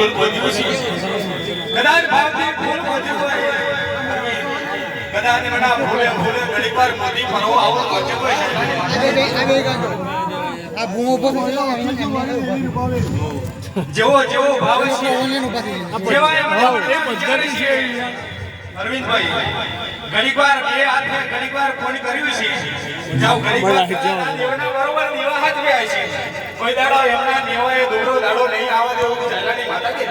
ફૂલ બોલ્યું છે કદાચ ભાવથી ફૂલ બોલ્યું હોય કદાચ મના ફૂલે ફૂલે ઘણીવાર મોદી ફરવો આવો પહોંચે હોય આ ભૂમો પર જેવો જેવો ભાવ છે જેવા એમના છે અરવિંદભાઈ ઘણીવાર બે હાથે ઘણીવાર ફોન કર્યું છે જાવ ઘણીવાર દેવના બરોબર દેવા હાથ બે છે કોઈ દાડો એમના દેવાએ દોરો દાડો નહીં આવે દેવું જલાની માતા કે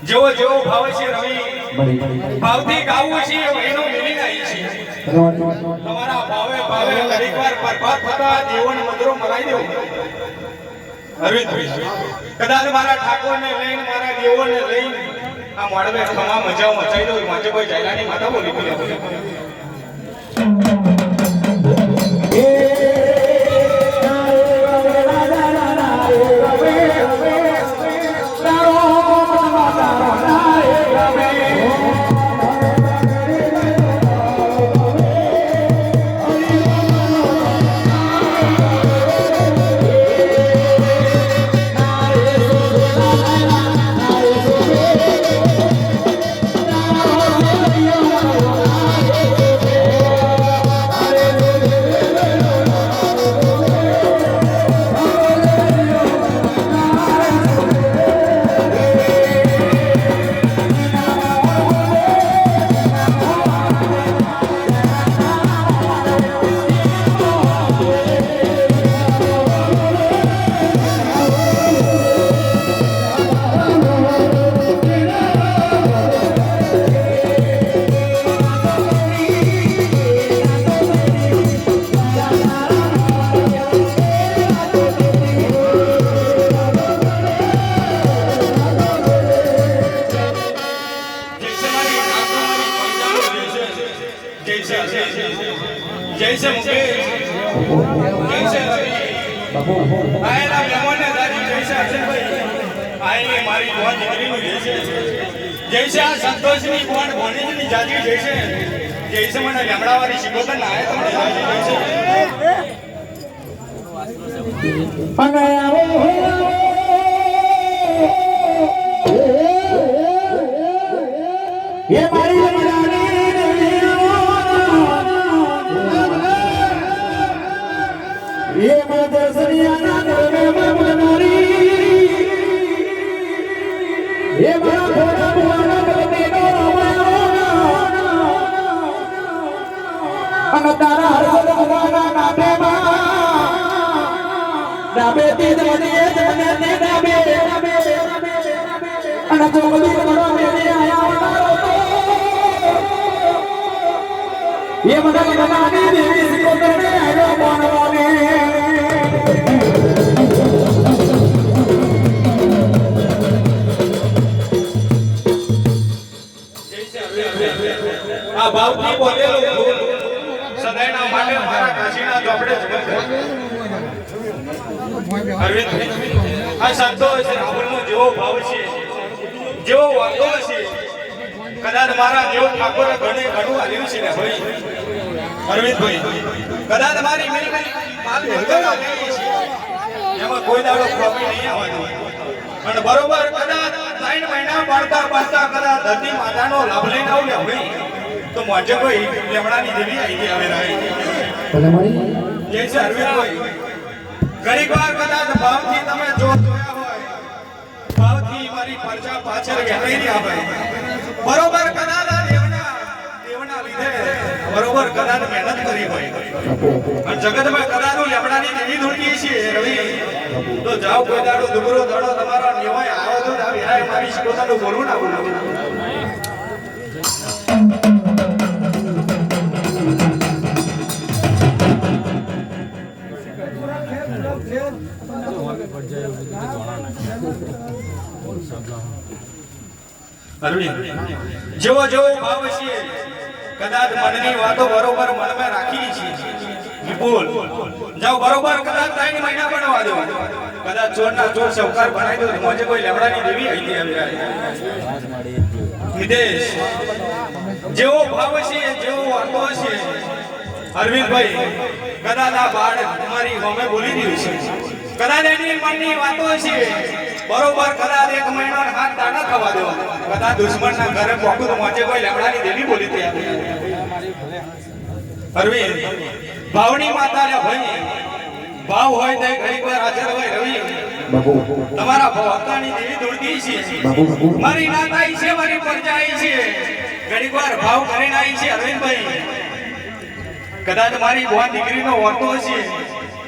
જેવો જેવો ભાવ છે રવિ ભાવથી ગાવું છે એનો મિલી નહીં છે તમારા ભાવે ભાવે ઘણીવાર પરભાત થતા દેવન મંદિરો મરાઈ દેવું અરવિંદભાઈ કદાચ મારા ઠાકોરને લઈને મારા દેવોને લઈને આ મોડવે ખમા મજાઓ મચાઈ દો માજે કોઈ જયલાની માતા બોલી બોલી जैसे मुकेश जैसे आएला मेहमानने दादी जैसे अक्षरભાઈ આઈને મારી બોન દીકરીનું જैसे जैसे આ સંતોષની બોન ભણીની જાજી જैसे जैसे મને લેમડાવાળી શિકોતર ના આય તમને જાજી जैसे અને આવો ये मारी ये मदरसनिया ना में मनोरी ये बड़ा थोड़ा बुआना करते नो अन तारा हर सद बुआना नाटे मा नाबे तीज मदिए जने ते नाबे अन जोगली बड़ा मेरे आया ये मदद बनाने देवी को करने आयो बनवाने આ ભાવથી બોલેલો સદાયના માટે મારા કાશીના ચોપડે અરવિંદ આ સંતોષ રાવણનો જેવો ભાવ છે જેવો વાંધો છે કદાચ મારા દેવ ઠાકોરે ઘણું આલ્યું છે ને ભાઈ અરવિંદભાઈ કદાચ મારી મેરી માલ ભરગા લેવી છે એમાં કોઈ દાડો ખોપી નહીં આવવાનું અને બરોબર કદાચ 3 મહિના પડતા કદાચ ધરતી માતાનો લાભ લઈને આવલે ભાઈ તો મોજે કોઈ લેમડાની દેવી આવી ગઈ હવે રહી જય છે અરવિંદભાઈ ઘણી વાર કદાચ ભાવથી તમે જોયા હોય ભાવથી મારી પરચા પાછળ ગેટાઈ આવે બરોબર કદાચ દેવના લીધે બરોબર કદાચ મહેનત કરી હોય અને જગતમાં કદાચ લેમડાની દેવી ધૂળકી છે રવિ તો જાઓ કોઈ દાડો દુબરો દાડો તમારા નેવાય આવો તો વિરાય મારી શિકોતાનું બોલવું ના બોલવું જેવો જેવો ભાવ છે કદાચ મનની વાતો બરોબર મનમાં રાખી છે વિપુલ જાઓ બરોબર કદાચ 3 મહિના બનવા દો કદાચ ચોરના ચોર સૌકાર બનાવી દો મોજે કોઈ લેમડાની દેવી આવી વિદેશ જેવો ભાવ છે જેવો વાતો છે અરવિંદભાઈ કદાચ આ બાળ તમારી હોમે બોલી દીધું છે કદાચ એની મનની વાતો છે બરોબર, કદાચ 1 મહિનો ને 7 દાડા થવા દો, કદાચ દુશ્મનના ઘરે પોકું તો મોજે કોઈ લેમડાની દેવી બોલી તે અરવિંદ ભાવની માતા લે ભાઈ, ભાવ હોય તો ઘડીક વાર હાજર હોય રવિ તમારા ભક્તાની દેવી દોડતી છે, મારી નાત આવી છે, મારી પ્રજા આવી છે, ઘડીક વાર ભાવ કરીને આવી છે અરવિંદભાઈ, કદાચ મારી ભગવાન દીકરીનો વર્તો છે,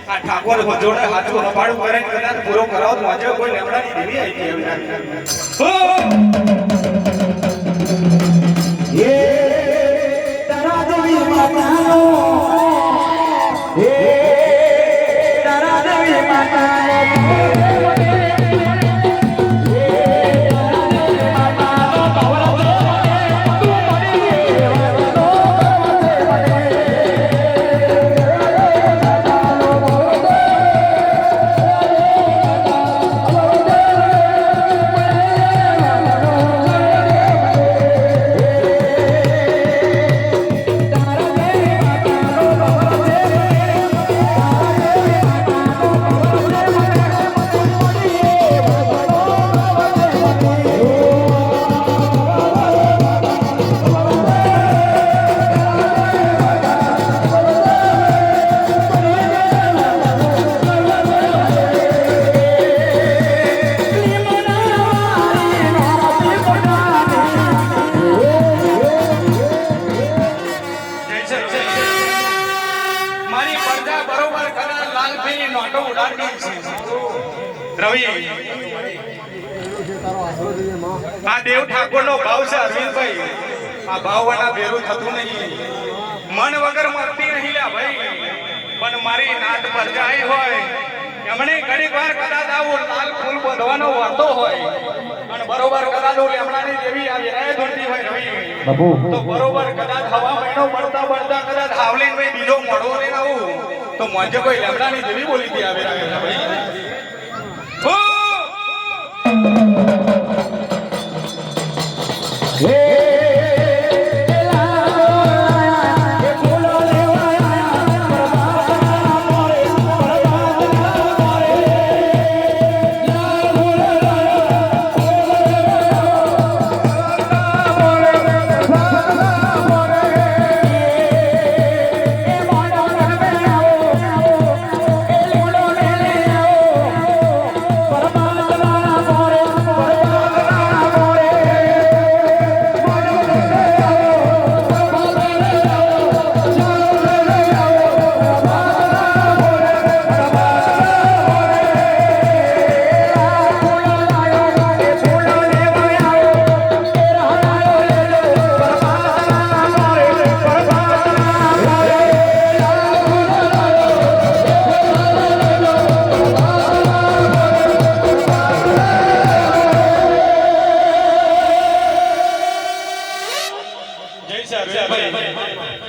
આ ઠાકોર જોડે હાથું હપાડું કરે કદાચ પૂરો કરાવો તો આજે કોઈ લેમડાની દેવી આવી એ તારા દેવી માતાનો એ તારા દેવી માતાનો આ દેવ ઠાકોરનો ભાવ છે અરવિંદભાઈ, આ ભાવવાના ભેરું થતું નહીં, મન વગર મરતી નહીં લ્યા ભાઈ, પણ મારી નાત પરજાઈ હોય એમણે ઘણી વાર કદાચ આવું લાલ ફૂલ બધવાનો વાતો હોય અને બરોબર કદાચ લેમડાની દેવી આવી રહે ધૂળતી હોય રવિ તો બરોબર કદાચ હવા મહિનો પડતા પડતા કદાચ હાવલીન ભાઈ બીજો મોડો લઈને આવું તો મોજે કોઈ લેમડાની દેવી બોલીતી આવી રહે ભાઈ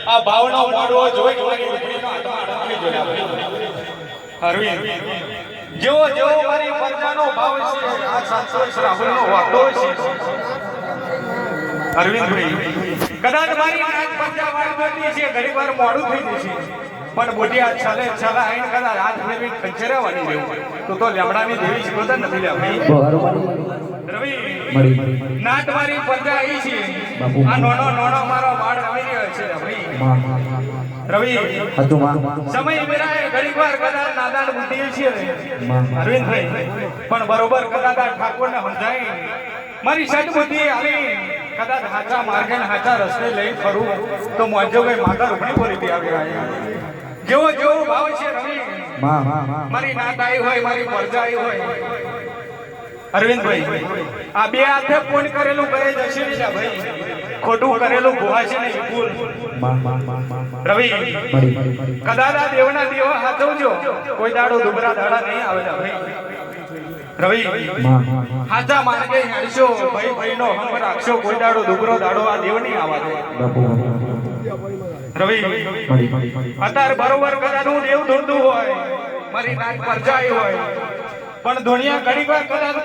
આ ભાવનો મોડવો જોઈ જોઈ રૂપડીનો હાથમાં અડકવી જોઈએ અરવિંદ જેવો જેવો મારી પ્રજાનો ભાવ છે આ સંતોષ રાહુલનો વાતો છે અરવિંદભાઈ કદાચ મારી નાત પ્રજા વાળતી છે ઘણીવાર મોડું થઈ જશે પણ મોટી આ છલે છલા આઈને કદાચ હાથ ફેરવી કંચરાવાની રહેવું તો લેમડાની દેવી શીખવતા નથી લે ભાઈ રવિ નાટ મારી પ્રજા આવી છે આ નાનો નાનો મારો બાળ આવી રહ્યો છે ભાઈ રવિ સમય મેરાય ઘણીવાર કદાચ નાદાન બુદ્ધિ છે અરવિંદભાઈ પણ બરોબર કદાચ આ ઠાકોરને સમજાય મારી સદ બુદ્ધિ આવી કદાચ હાચા માર્ગે ને હાચા રસ્તે લઈ ફરું તો મોજો ભાઈ માતા રૂપણી બોલીતી આવી રહ્યા જેવો જેવો ભાવ છે રવિ મારી નાત આવી હોય મારી પ્રજા આવી હોય અરવિંદભાઈ આ બે હાથે પૂર્ણ કરેલું કરે જશે ને ભાઈ ખોટું કરેલું ભૂહાશે નહીં ભૂલ રવિ કદાચ આ દેવના દેવ હાચવજો કોઈ દાડો દુબરા દાડા નહીં આવે ભાઈ રવિ હાચા માર્ગે હેડશો ભાઈ ભાઈનો હંગ રાખશો કોઈ દાડો દુબરો દાડો આ દેવ નહીં આવા દે રવિ અત્યારે બરોબર કદાચ હું દેવ ધૂળતું હોય મારી નાક પરજાઈ હોય પણ દુનિયા ઘણી વાર કદાચ